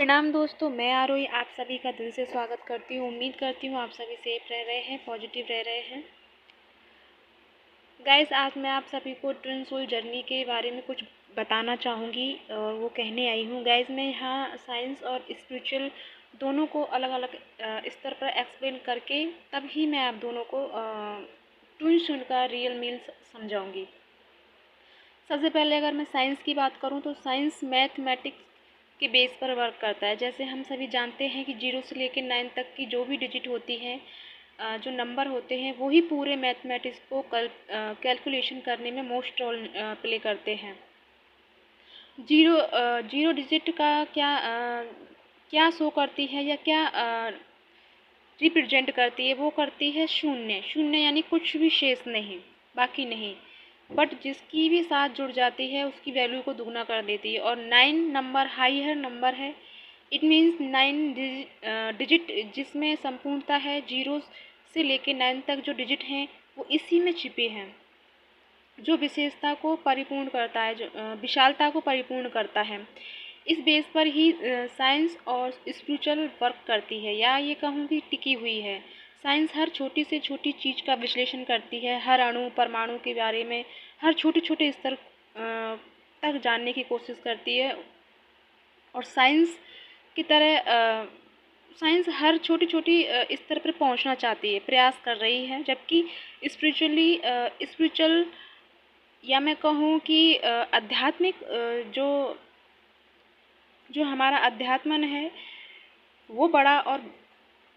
प्रणाम दोस्तों, मैं आरोही आप सभी का दिल से स्वागत करती हूँ। उम्मीद करती हूँ आप सभी सेफ रह रहे हैं, पॉजिटिव रह रहे हैं। गाइस, आज मैं आप सभी को ट्विन सोल जर्नी के बारे में कुछ बताना चाहूँगी और वो कहने आई हूँ। गाइस, मैं यहाँ साइंस और स्पिरिचुअल दोनों को अलग अलग स्तर पर एक्सप्लेन करके तब ही मैं आप दोनों को ट्विन सोल का रियल मीन समझाऊँगी। सबसे पहले अगर मैं साइंस की बात करूँ तो साइंस मैथमेटिक्स के बेस पर वर्क करता है। जैसे हम सभी जानते हैं कि 0 से लेकर 9 तक की जो भी डिजिट होती हैं, जो नंबर होते हैं, वो ही पूरे मैथमेटिक्स को कैलकुलेशन करने में मोस्ट रोल प्ले करते हैं। जीरो डिजिट का क्या शो करती है या क्या रिप्रेजेंट करती है? वो करती है शून्य। शून्य यानी कुछ भी शेष नहीं, बाकी नहीं, बट जिसकी भी साथ जुड़ जाती है उसकी वैल्यू को दुगना कर देती है। और 9 नंबर हाईयर नंबर है। इट मीन्स 9 डिजिट जिसमें संपूर्णता है। 0 से लेकर 9 तक जो डिजिट हैं वो इसी में छिपे हैं, जो विशेषता को परिपूर्ण करता है, जो विशालता को परिपूर्ण करता है। इस बेस पर ही साइंस और स्पिरिचुअल वर्क करती है, या ये कहूँ कि टिकी हुई है। साइंस हर छोटी से छोटी चीज़ का विश्लेषण करती है, हर अणु परमाणु के बारे में, हर छोटे छोटे स्तर तक जानने की कोशिश करती है। और साइंस की तरह साइंस हर छोटी छोटी स्तर पर पहुंचना चाहती है, प्रयास कर रही है। जबकि स्पिरिचुअल या मैं कहूँ कि आध्यात्मिक जो हमारा अध्यात्मन है वो बड़ा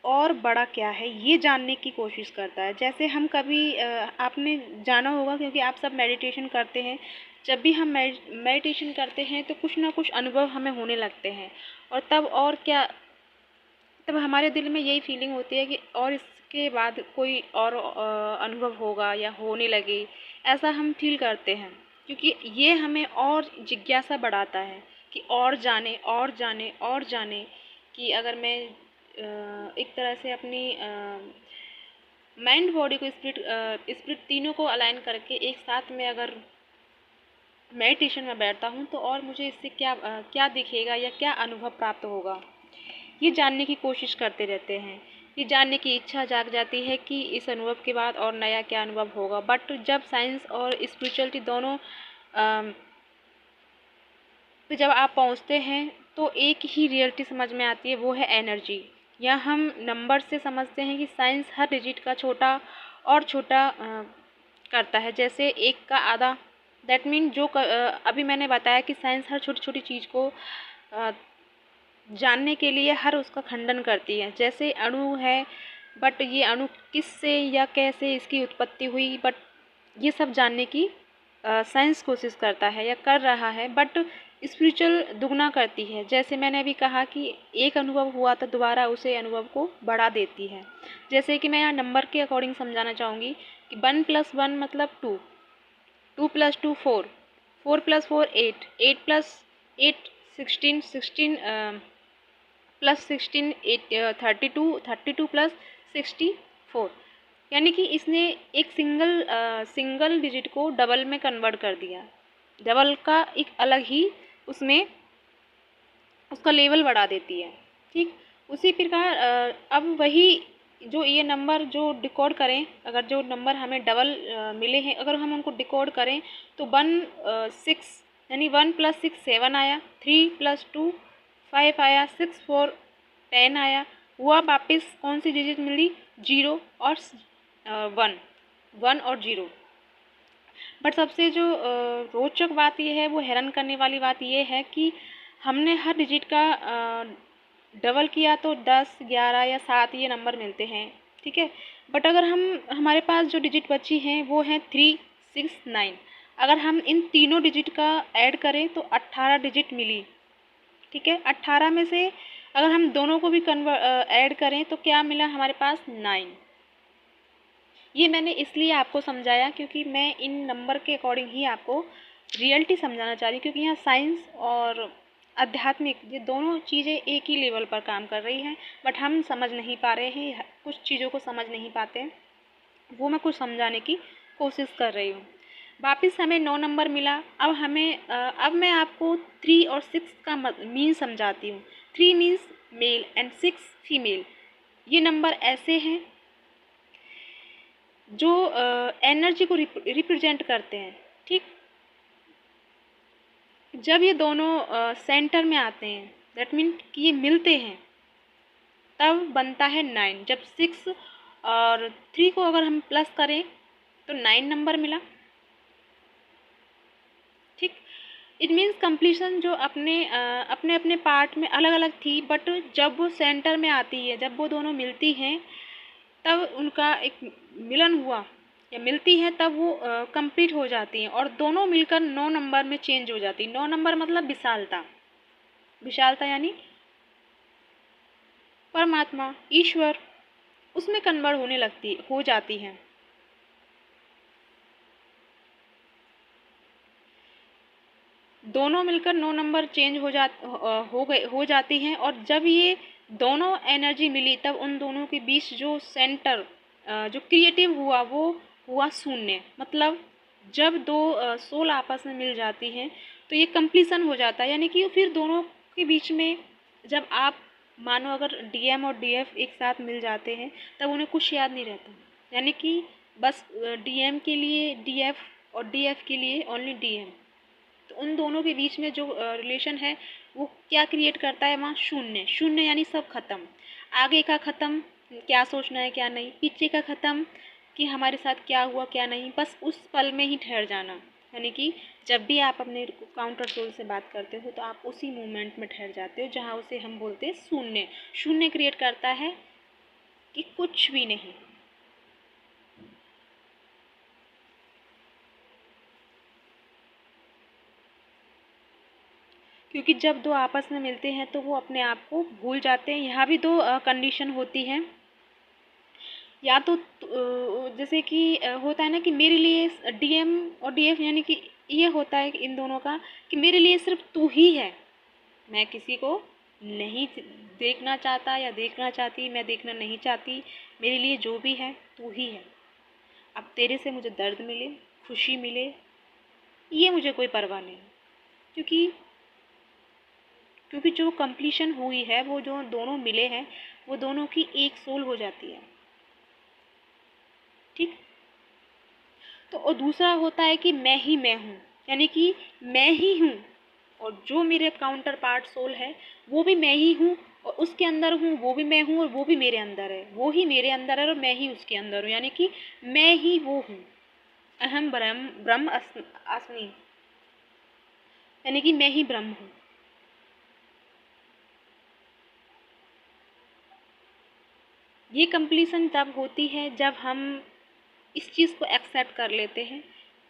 और बड़ा क्या है ये जानने की कोशिश करता है। जैसे हम कभी आपने जाना होगा, क्योंकि आप सब मेडिटेशन करते हैं। जब भी हम मेडिटेशन करते हैं तो कुछ ना कुछ अनुभव हमें होने लगते हैं, और तब हमारे दिल में यही फीलिंग होती है कि और इसके बाद कोई और अनुभव होगा या होने लगे, ऐसा हम फील करते हैं। क्योंकि ये हमें और जिज्ञासा बढ़ाता है कि और जाने और जाने और जाने। कि अगर मैं एक तरह से अपनी माइंड बॉडी को स्पिरिट तीनों को अलाइन करके एक साथ में अगर मेडिटेशन में बैठता हूँ तो और मुझे इससे क्या दिखेगा या क्या अनुभव प्राप्त होगा, ये जानने की कोशिश करते रहते हैं। ये जानने की इच्छा जाग जाती है कि इस अनुभव के बाद और नया क्या अनुभव होगा। बट जब साइंस और स्पिरिचुअलिटी दोनों पे जब आप पहुंचते हैं तो एक ही रियलिटी समझ में आती है, वो है एनर्जी। या हम नंबर से समझते हैं कि साइंस हर डिजिट का छोटा और छोटा करता है। जैसे 1 का आधा, दैट मीन अभी मैंने बताया कि साइंस हर छोटी छोटी चीज़ को जानने के लिए हर उसका खंडन करती है। जैसे अणु है, बट ये अणु किससे या कैसे इसकी उत्पत्ति हुई, बट ये सब जानने की साइंस कोशिश करता है या कर रहा है। बट स्पिरिचुअल दुगना करती है। जैसे मैंने अभी कहा कि एक अनुभव हुआ तो दोबारा उसे अनुभव को बढ़ा देती है। जैसे कि मैं यहाँ नंबर के अकॉर्डिंग समझाना चाहूँगी कि 1 + 1 मतलब 2, 2 + 2 4, 4 + 4 8, 8 + 8 16, 16 + 16 32, 32 + 64। यानी कि इसने एक सिंगल डिजिट को डबल में कन्वर्ट कर दिया। डबल का एक अलग ही उसमें उसका लेवल बढ़ा देती है। ठीक उसी प्रकार अब वही जो ये नंबर जो डिकोड करें, अगर जो नंबर हमें डबल मिले हैं, अगर हम उनको डिकोड करें तो 6 यानी 1 + 6 7 आया, 3 + 2 5 आया, 6 4 10 आया। हुआ वापस कौन सी डिजिट मिली? 0 और 1 और 0। बट सबसे जो रोचक बात ये है, वो हैरान करने वाली बात ये है कि हमने हर डिजिट का डबल किया तो 10 11 या 7 ये नंबर मिलते हैं। ठीक है, बट अगर हमारे पास जो डिजिट बची हैं वो हैं 3 6 9। अगर हम इन तीनों डिजिट का ऐड करें तो 18 डिजिट मिली। ठीक है, 18 में से अगर हम दोनों को भी ऐड करें तो क्या मिला हमारे पास? 9। ये मैंने इसलिए आपको समझाया क्योंकि मैं इन नंबर के अकॉर्डिंग ही आपको रियलिटी समझाना चाह रही हूँ। क्योंकि यहाँ साइंस और आध्यात्मिक ये दोनों चीज़ें एक ही लेवल पर काम कर रही हैं, बट हम समझ नहीं पा रहे हैं, कुछ चीज़ों को समझ नहीं पाते हैं। वो मैं कुछ समझाने की कोशिश कर रही हूँ। वापस हमें 9 नंबर मिला। अब मैं आपको 3 और 6 का मीन समझाती हूँ। 3 मीन्स मेल एंड 6 फीमेल। ये नंबर ऐसे हैं जो एनर्जी को रिप्रेजेंट करते हैं। ठीक, जब ये दोनों सेंटर में आते हैं, दैट मीन कि ये मिलते हैं, तब बनता है 9। जब 6 और 3 को अगर हम प्लस करें तो 9 नंबर मिला। ठीक, इट मीन्स कंप्लीशन जो अपने अपने पार्ट में अलग अलग थी, बट जब वो सेंटर में आती है, जब वो दोनों मिलती हैं, तब उनका एक मिलन हुआ या मिलती है, तब वो कंप्लीट हो जाती हैं और दोनों मिलकर 9 नंबर में चेंज हो जाती है। 9 नंबर मतलब विशालता। विशालता यानी परमात्मा, ईश्वर, उसमें कन्वर्ट हो जाती हैं। दोनों मिलकर 9 नंबर चेंज हो जाती हैं, और जब ये दोनों एनर्जी मिली, तब उन दोनों के बीच जो सेंटर जो क्रिएटिव हुआ, वो हुआ शून्य। मतलब जब दो सोल आपस में मिल जाती हैं तो ये कंप्लीशन हो जाता है, यानी कि फिर दोनों के बीच में, जब आप मानो अगर डीएम और डीएफ एक साथ मिल जाते हैं, तब उन्हें कुछ याद नहीं रहता, यानी कि बस डीएम के लिए डीएफ और डीएफ के लिए ओनली डीएम। तो उन दोनों के बीच में जो रिलेशन है, वो क्या क्रिएट करता है वहाँ? शून्य। शून्य यानी सब खत्म। आगे का ख़त्म, क्या सोचना है क्या नहीं, पीछे का ख़त्म कि हमारे साथ क्या हुआ क्या नहीं, बस उस पल में ही ठहर जाना। यानी कि जब भी आप अपने काउंटर सोल से बात करते हो, तो आप उसी मोमेंट में ठहर जाते हो जहाँ उसे हम बोलते हैं शून्य। शून्य क्रिएट करता है कि कुछ भी नहीं। क्योंकि जब दो आपस में मिलते हैं तो वो अपने आप को भूल जाते हैं। यहाँ भी दो कंडीशन होती हैं, या तो जैसे कि होता है ना कि मेरे लिए डीएम और डीएफ, यानी कि ये होता है कि इन दोनों का कि मेरे लिए सिर्फ तू ही है, मैं किसी को नहीं देखना चाहता या देखना चाहती, मैं देखना नहीं चाहती, मेरे लिए जो भी है तू ही है। अब तेरे से मुझे दर्द मिले, खुशी मिले, ये मुझे कोई परवाह नहीं, क्योंकि क्योंकि जो कंप्लीशन हुई है, वो जो दोनों मिले हैं, वो दोनों की एक सोल हो जाती है। ठीक, तो और दूसरा होता है कि मैं ही मैं हूँ, यानी कि मैं ही हूँ, और जो मेरे काउंटर पार्ट सोल है वो भी मैं ही हूँ, और उसके अंदर हूँ वो भी मैं हूँ, और वो भी मेरे अंदर है, वो ही मेरे अंदर है और मैं ही उसके अंदर हूँ, यानी कि मैं ही वो हूँ। अहम ब्रह्म ब्रह्म अस्मि, यानी कि मैं ही ब्रह्म हूँ। ये कंप्लीशन तब होती है जब हम इस चीज़ को एक्सेप्ट कर लेते हैं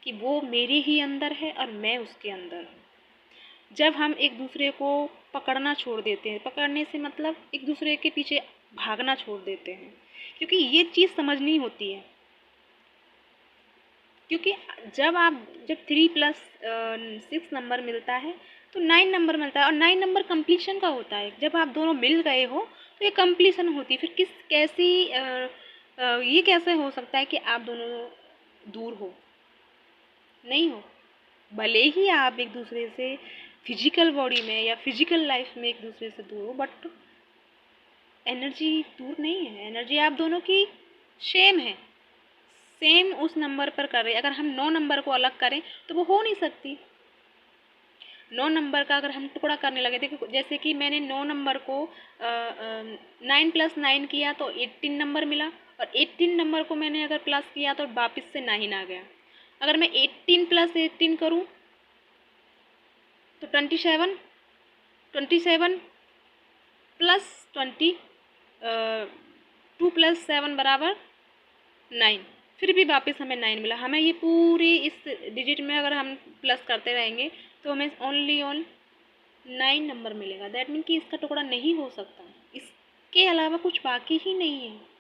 कि वो मेरे ही अंदर है और मैं उसके अंदर हूँ। जब हम एक दूसरे को पकड़ना छोड़ देते हैं, पकड़ने से मतलब एक दूसरे के पीछे भागना छोड़ देते हैं, क्योंकि ये चीज़ समझनी होती है। क्योंकि जब 3+6 नंबर मिलता है तो 9 नंबर मिलता है, और 9 नंबर कंप्लीशन का होता है। जब आप दोनों मिल गए हो तो ये कंप्लीशन होती है। फिर ये कैसे हो सकता है कि आप दोनों दूर हो? नहीं हो। भले ही आप एक दूसरे से फिजिकल बॉडी में या फिजिकल लाइफ में एक दूसरे से दूर हो, बट एनर्जी दूर नहीं है। एनर्जी आप दोनों की सेम है, सेम उस नंबर पर कर रहे हैं। अगर हम 9 नंबर को अलग करें तो वो हो नहीं सकती। 9 नंबर का अगर हम टुकड़ा करने लगे थे, जैसे कि मैंने 9 नंबर को 9+9 किया तो 18 नंबर मिला, और 18 नंबर को मैंने अगर प्लस किया तो वापस से 9 आ गया। अगर मैं 18+18 करूँ तो 27, 27 प्लस 20, 2+7 बराबर 9, फिर भी वापस हमें 9 मिला। हमें ये पूरी इस डिजिट में अगर हम प्लस करते रहेंगे तो हमें ओनली 9 नंबर मिलेगा। दैट मीन कि इसका टुकड़ा नहीं हो सकता, इसके अलावा कुछ बाकी ही नहीं है।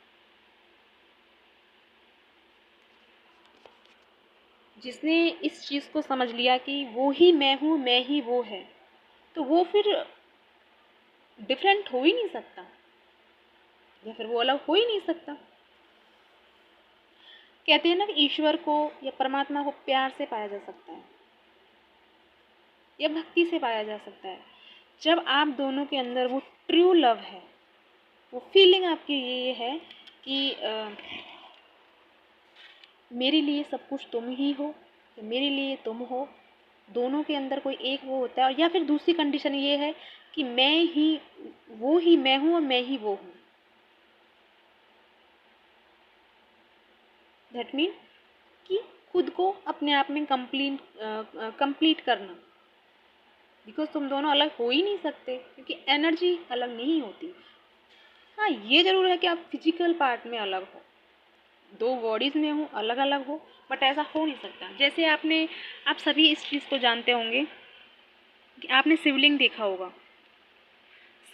जिसने इस चीज़ को समझ लिया कि वो ही मैं हूँ, मैं ही वो है, तो वो फिर डिफरेंट हो ही नहीं सकता, या फिर वो अलग हो ही नहीं सकता। कहते हैं ना कि ईश्वर को या परमात्मा को प्यार से पाया जा सकता है या भक्ति से पाया जा सकता है। जब आप दोनों के अंदर वो ट्रू लव है, वो फीलिंग आपकी ये है कि मेरे लिए सब कुछ तुम ही हो, मेरे लिए तुम हो, दोनों के अंदर कोई एक वो होता है। और या फिर दूसरी कंडीशन ये है कि मैं ही मैं हूँ और मैं ही वो हूँ। दैट मीन कि खुद को अपने आप में कंप्लीट करना, बिकॉज तुम दोनों अलग हो ही नहीं सकते, क्योंकि एनर्जी अलग नहीं होती। हाँ, ये ज़रूर है कि आप फिजिकल पार्ट में अलग हो, दो बॉडीज़ में हो, अलग अलग हो, बट ऐसा हो नहीं सकता। जैसे आप सभी इस चीज़ को जानते होंगे कि आपने शिवलिंग देखा होगा।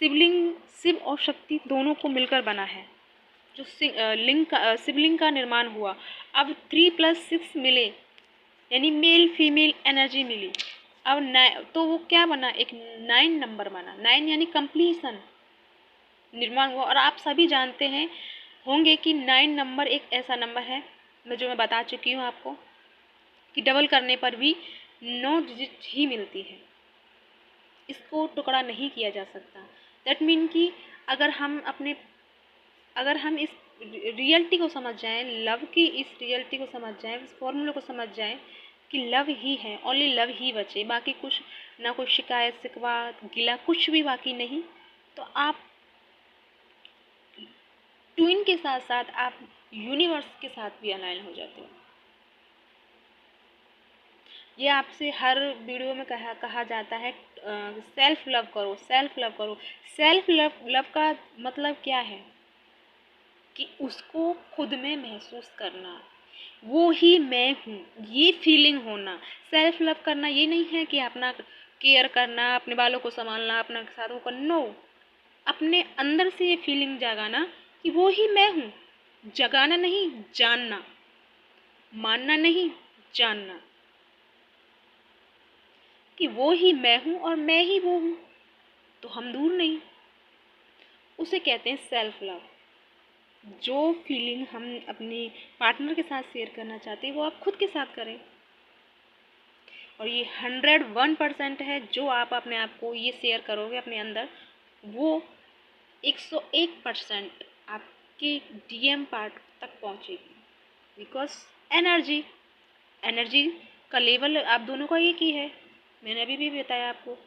शिवलिंग शिव और शक्ति दोनों को मिलकर बना है। जो शिवलिंग का निर्माण हुआ, अब 3+6 मिले, यानी मेल फीमेल एनर्जी मिली। अब तो वो क्या बना, एक 9 नंबर बना। 9 यानी कंप्लीशन, निर्माण हुआ। और आप सभी जानते हैं होंगे कि 9 नंबर एक ऐसा नंबर है जो मैं बता चुकी हूँ आपको कि डबल करने पर भी 9 डिजिट ही मिलती है, इसको टुकड़ा नहीं किया जा सकता। दैट मीन कि अगर हम इस रियलिटी को समझ जाएं, लव की इस रियलिटी को समझ जाएं, इस फॉर्मूले को समझ जाएं कि लव ही है, ओनली लव ही बचे, बाकी कुछ ना, कोई शिकायत शिकवा गिला कुछ भी बाकी नहीं, तो आप ट्विन के साथ साथ आप यूनिवर्स के साथ भी अलाइन हो जाते हो। ये आपसे हर वीडियो में कहा जाता है सेल्फ लव करो, सेल्फ लव करो। सेल्फ लव का मतलब क्या है कि उसको खुद में महसूस करना, वो ही मैं हूँ, ये फीलिंग होना। सेल्फ लव करना ये नहीं है कि अपना केयर करना, अपने बालों को संभालना, अपना साथ करना, नो। अपने अंदर से ये फीलिंग जगाना कि वो ही मैं हूँ, जगाना नहीं, जानना, मानना नहीं, जानना कि वो ही मैं हूँ और मैं ही वो हूँ, तो हम दूर नहीं। उसे कहते हैं सेल्फ लव। जो फीलिंग हम अपने पार्टनर के साथ शेयर करना चाहते हैं वो आप खुद के साथ करें। और ये 101% है, जो आप अपने आप को ये शेयर करोगे अपने अंदर, वो 101% आपके डीएम पार्ट तक पहुँचेगी। बिकॉज एनर्जी का लेवल आप दोनों का एक ही है, मैंने अभी भी बताया आपको।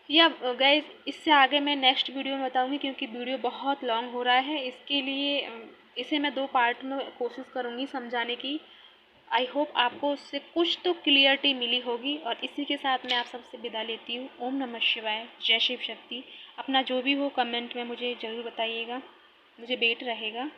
या गाइस, इससे आगे मैं नेक्स्ट वीडियो में बताऊंगी, क्योंकि वीडियो बहुत लॉन्ग हो रहा है। इसके लिए इसे मैं 2 पार्ट में कोशिश करूंगी समझाने की। आई होप आपको उससे कुछ तो क्लियरिटी मिली होगी। और इसी के साथ मैं आप सबसे विदा लेती हूँ। ओम नमः शिवाय, जय शिव शक्ति। अपना जो भी हो कमेंट में मुझे ज़रूर बताइएगा, मुझे वेट रहेगा।